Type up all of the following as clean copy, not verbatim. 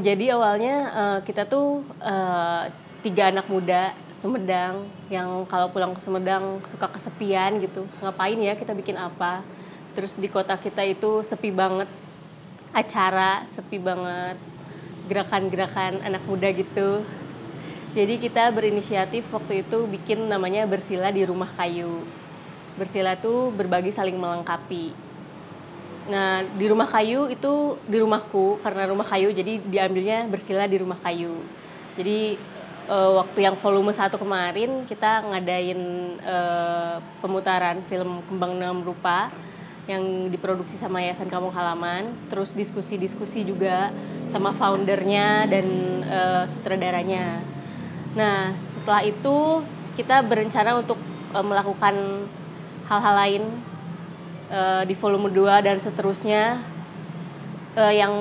Jadi awalnya kita tuh 3 anak muda Sumedang yang kalau pulang ke Sumedang suka kesepian gitu. Ngapain ya kita bikin apa? Terus di kota kita itu sepi banget acara, sepi banget gerakan-gerakan anak muda gitu. Jadi kita berinisiatif waktu itu bikin namanya Bersila di Rumah Kayu. Bersila tuh berbagi saling melengkapi. Nah, di Rumah Kayu itu di rumahku, karena rumah kayu jadi diambilnya Bersila di Rumah Kayu. Jadi waktu yang volume 1 kemarin kita ngadain pemutaran film Kembang Enam Rupa yang diproduksi sama Yayasan Kampung Halaman, terus diskusi-diskusi juga sama foundernya dan sutradaranya. Nah, setelah itu kita berencana untuk melakukan hal-hal lain di volume 2 dan seterusnya yang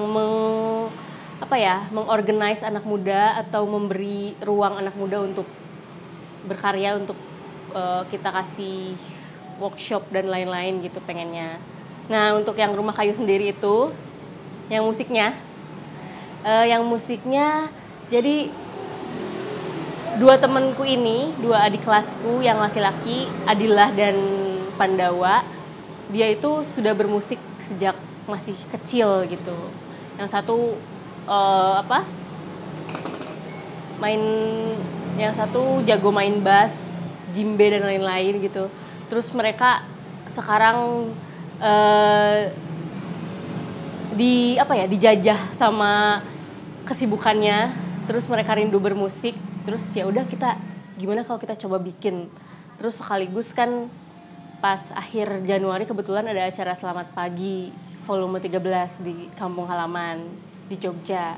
mengorganize anak muda atau memberi ruang anak muda untuk berkarya, untuk kita kasih workshop dan lain-lain gitu pengennya. Nah, untuk yang Rumah Kayu sendiri itu yang musiknya jadi 2 temanku ini, 2 adik kelasku yang laki-laki, Adillah dan Pandawa, dia itu sudah bermusik sejak masih kecil gitu. Yang satu yang satu jago main bass, djembe dan lain-lain gitu. Terus mereka sekarang dijajah sama kesibukannya. Terus mereka rindu bermusik. Terus ya udah kita gimana kalau kita coba bikin. Terus sekaligus kan pas akhir Januari kebetulan ada acara Selamat Pagi volume 13 di Kampung Halaman di Jogja.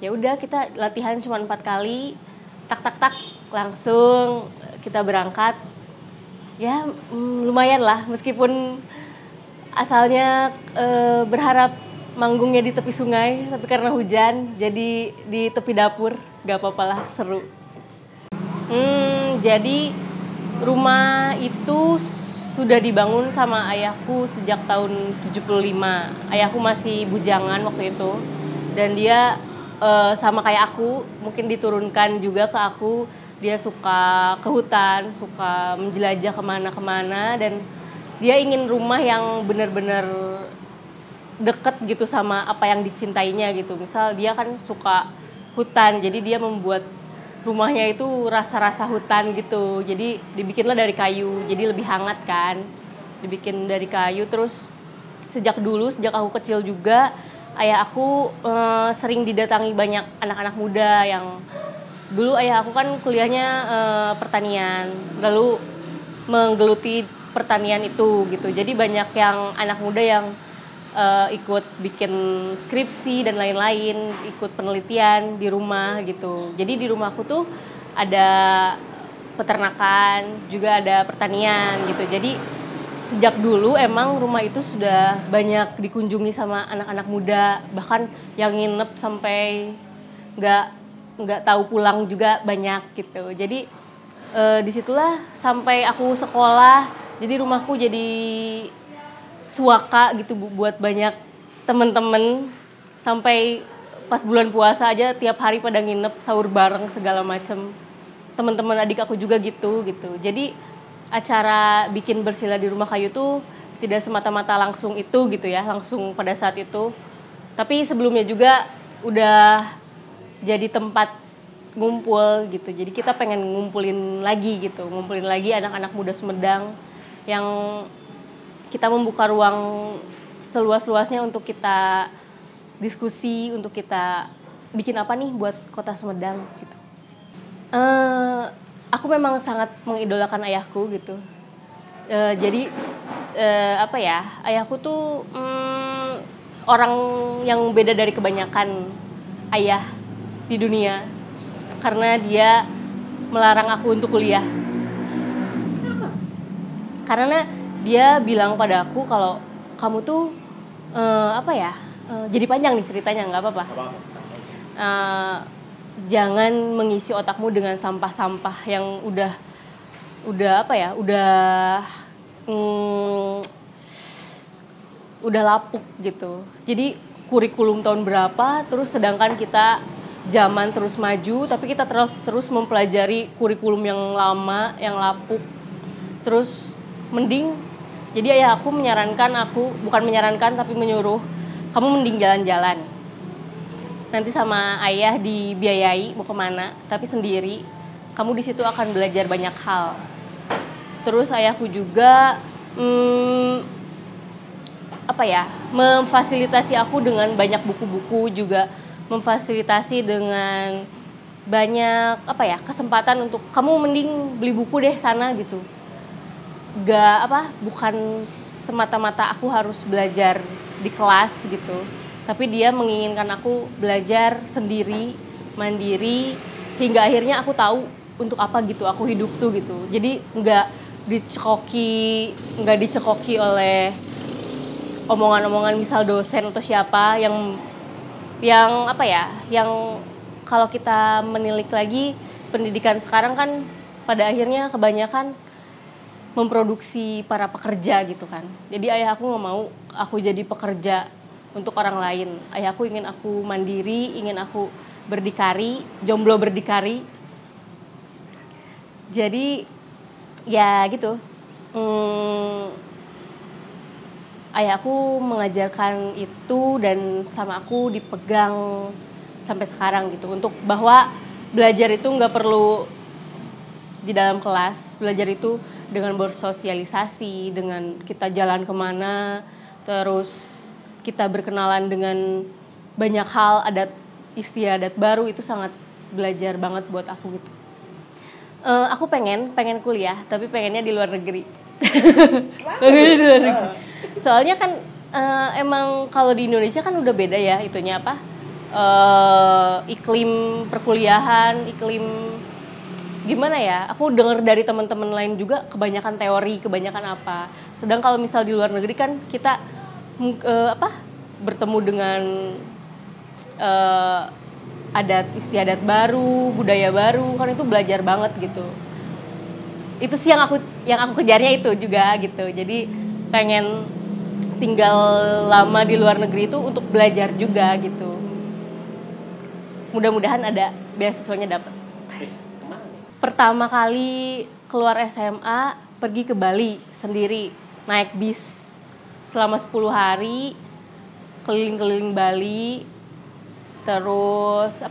Ya udah kita latihan cuma 4 kali, tak langsung kita berangkat. Ya lumayan lah, meskipun asalnya berharap manggungnya di tepi sungai, tapi karena hujan jadi di tepi dapur, gak apa-apa lah, seru. Jadi rumah itu sudah dibangun sama ayahku sejak tahun 75. Ayahku masih bujangan waktu itu, dan dia sama kayak aku, mungkin diturunkan juga ke aku. Dia suka ke hutan, suka menjelajah kemana-kemana, dan dia ingin rumah yang benar-benar deket gitu sama apa yang dicintainya gitu. Misal dia kan suka hutan, jadi dia membuat rumahnya itu rasa-rasa hutan gitu. Jadi dibikinlah dari kayu, jadi lebih hangat kan. Dibikin dari kayu. Terus sejak aku kecil juga, ayah aku sering didatangi banyak anak-anak muda yang dulu ayah aku kan kuliahnya pertanian, lalu menggeluti pertanian itu gitu. Jadi banyak yang anak muda yang ikut bikin skripsi dan lain-lain, ikut penelitian di rumah gitu. Jadi di rumahku tuh ada peternakan, juga ada pertanian gitu. Jadi sejak dulu emang rumah itu sudah banyak dikunjungi sama anak-anak muda, bahkan yang nginep sampai nggak tahu pulang juga banyak gitu. Jadi disitulah sampai aku sekolah, jadi rumahku jadi suaka gitu buat banyak temen-temen. Sampai pas bulan puasa aja tiap hari pada nginep, sahur bareng segala macem. Teman-teman adik aku juga gitu. Jadi acara bikin Bersila di Rumah Kayu tuh tidak semata-mata langsung itu gitu ya, langsung pada saat itu. Tapi sebelumnya juga udah jadi tempat ngumpul gitu. Jadi kita pengen ngumpulin lagi anak-anak muda Sumedang yang kita membuka ruang seluas-luasnya untuk kita diskusi, untuk kita bikin apa nih buat kota Sumedang gitu. Aku memang sangat mengidolakan ayahku gitu. Jadi ayahku tuh orang yang beda dari kebanyakan ayah di dunia, karena dia melarang aku untuk kuliah. Karena dia bilang pada aku kalau kamu tuh jadi panjang nih ceritanya, nggak apa-apa. Jangan mengisi otakmu dengan sampah-sampah yang udah lapuk gitu. Jadi kurikulum tahun berapa, terus sedangkan kita zaman terus maju, tapi kita terus mempelajari kurikulum yang lama, yang lapuk. Terus mending, jadi ayah aku bukan menyarankan tapi menyuruh, kamu mending jalan-jalan. Nanti sama ayah dibiayai mau kemana, tapi sendiri. Kamu di situ akan belajar banyak hal. Terus ayahku juga memfasilitasi aku dengan banyak buku-buku, juga memfasilitasi dengan banyak kesempatan untuk kamu mending beli buku deh sana gitu. Bukan semata-mata aku harus belajar di kelas gitu, tapi dia menginginkan aku belajar sendiri, mandiri, hingga akhirnya aku tahu untuk apa gitu aku hidup tuh gitu. Jadi nggak dicekoki oleh omongan-omongan misal dosen atau siapa yang kalau kita menilik lagi pendidikan sekarang kan pada akhirnya kebanyakan memproduksi para pekerja gitu kan. Jadi ayah aku nggak mau aku jadi pekerja untuk orang lain. Ayah aku ingin aku mandiri, ingin aku berdikari, jomblo berdikari. Jadi ya gitu. Ayah aku mengajarkan itu dan sama aku dipegang sampai sekarang gitu, untuk bahwa belajar itu nggak perlu di dalam kelas. Belajar itu dengan bersosialisasi, dengan kita jalan kemana, terus kita berkenalan dengan banyak hal, adat istiadat baru, itu sangat belajar banget buat aku gitu. Aku pengen kuliah, tapi pengennya di luar negeri. Pengennya di luar negeri. Soalnya kan emang kalau di Indonesia kan udah beda ya itunya iklim perkuliahan, iklim gimana ya? Aku dengar dari teman-teman lain juga kebanyakan teori, kebanyakan apa. Sedang kalau misal di luar negeri kan kita bertemu dengan adat istiadat baru, budaya baru, kan itu belajar banget gitu. Itu sih yang aku kejarnya itu juga gitu. Jadi pengen tinggal lama di luar negeri itu untuk belajar juga gitu. Mudah-mudahan ada beasiswanya dapat. Pertama kali keluar SMA pergi ke Bali sendiri, naik bis selama 10 hari keliling-keliling Bali. Terus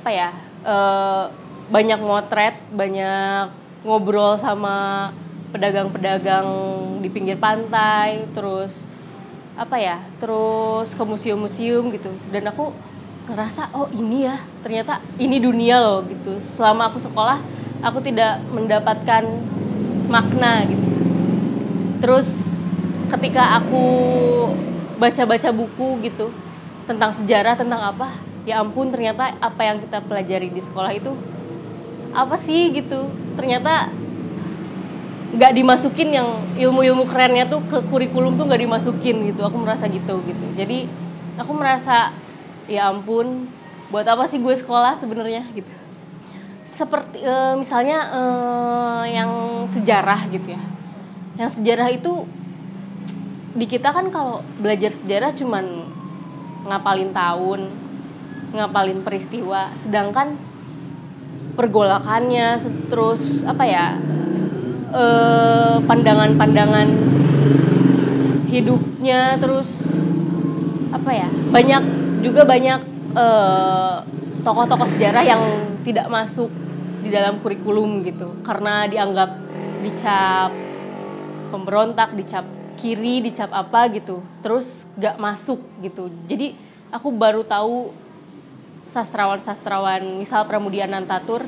banyak motret, banyak ngobrol sama pedagang-pedagang di pinggir pantai, terus ke museum-museum gitu. Dan aku ngerasa ini ya, ternyata ini dunia loh gitu. Selama aku sekolah aku tidak mendapatkan makna gitu. Terus ketika aku baca-baca buku gitu tentang sejarah, tentang ya ampun, ternyata apa yang kita pelajari di sekolah itu apa sih gitu. Ternyata nggak dimasukin yang ilmu-ilmu kerennya tuh ke kurikulum tuh, nggak dimasukin gitu. Aku merasa gitu. Jadi aku merasa ya ampun, buat apa sih gue sekolah sebenarnya gitu. Seperti misalnya yang sejarah gitu ya. Yang sejarah itu di kita kan kalau belajar sejarah cuman ngapalin tahun, ngapalin peristiwa, sedangkan pergolakannya, terus pandangan-pandangan hidupnya, terus banyak tokoh-tokoh sejarah yang tidak masuk di dalam kurikulum gitu, karena dianggap dicap pemberontak, dicap kiri, dicap apa gitu, terus gak masuk gitu. Jadi aku baru tahu sastrawan-sastrawan misal Pramudia Anantatur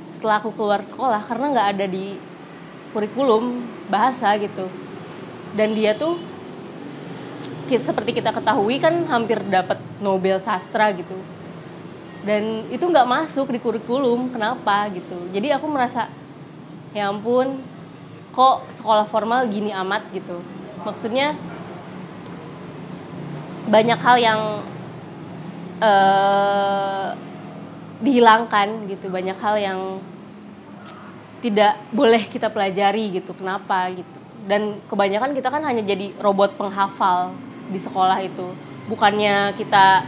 setelah aku keluar sekolah, karena gak ada di kurikulum bahasa gitu. Dan dia tuh seperti kita ketahui kan hampir dapat Nobel sastra gitu. Dan itu nggak masuk di kurikulum, kenapa gitu. Jadi aku merasa ya ampun, kok sekolah formal gini amat gitu. Maksudnya banyak hal yang dihilangkan gitu, banyak hal yang tidak boleh kita pelajari gitu. Kenapa gitu? Dan kebanyakan kita kan hanya jadi robot penghafal di sekolah itu. Bukannya kita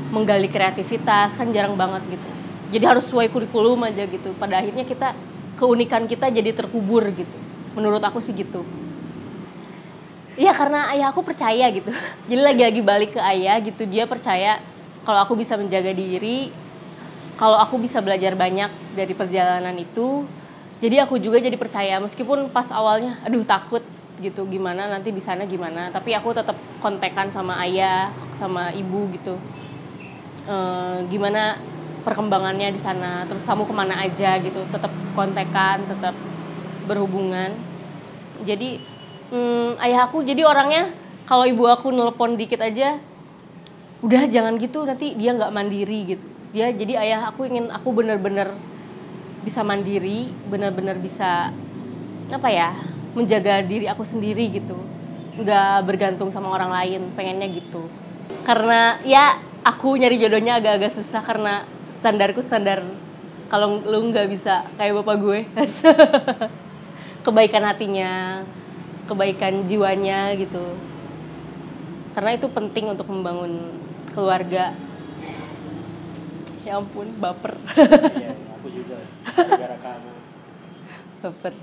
menggali kreativitas, kan jarang banget gitu. Jadi harus sesuai kurikulum aja gitu. Pada akhirnya keunikan kita jadi terkubur gitu. Menurut aku sih gitu. Iya, karena ayah aku percaya gitu. Jadi lagi-lagi balik ke ayah gitu, dia percaya kalau aku bisa menjaga diri, kalau aku bisa belajar banyak dari perjalanan itu. Jadi aku juga jadi percaya, meskipun pas awalnya aduh takut gitu, gimana nanti di sana gimana, tapi aku tetap kontekan sama ayah, sama ibu gitu. Gimana perkembangannya di sana, terus kamu kemana aja gitu, tetap kontekan, tetap berhubungan. Jadi ayah aku jadi orangnya kalau ibu aku nelpon dikit aja, udah jangan gitu, nanti dia nggak mandiri gitu. Jadi ayah aku ingin aku benar-benar bisa mandiri, benar-benar bisa menjaga diri aku sendiri gitu, nggak bergantung sama orang lain, pengennya gitu. Karena ya aku nyari jodohnya agak-agak susah karena standarku standar kalau lu nggak bisa kayak bapak gue. Kebaikan hatinya, kebaikan jiwanya gitu. Karena itu penting untuk membangun keluarga. Ya ampun, baper. Iya, aku juga gara-gara kamu. Baper.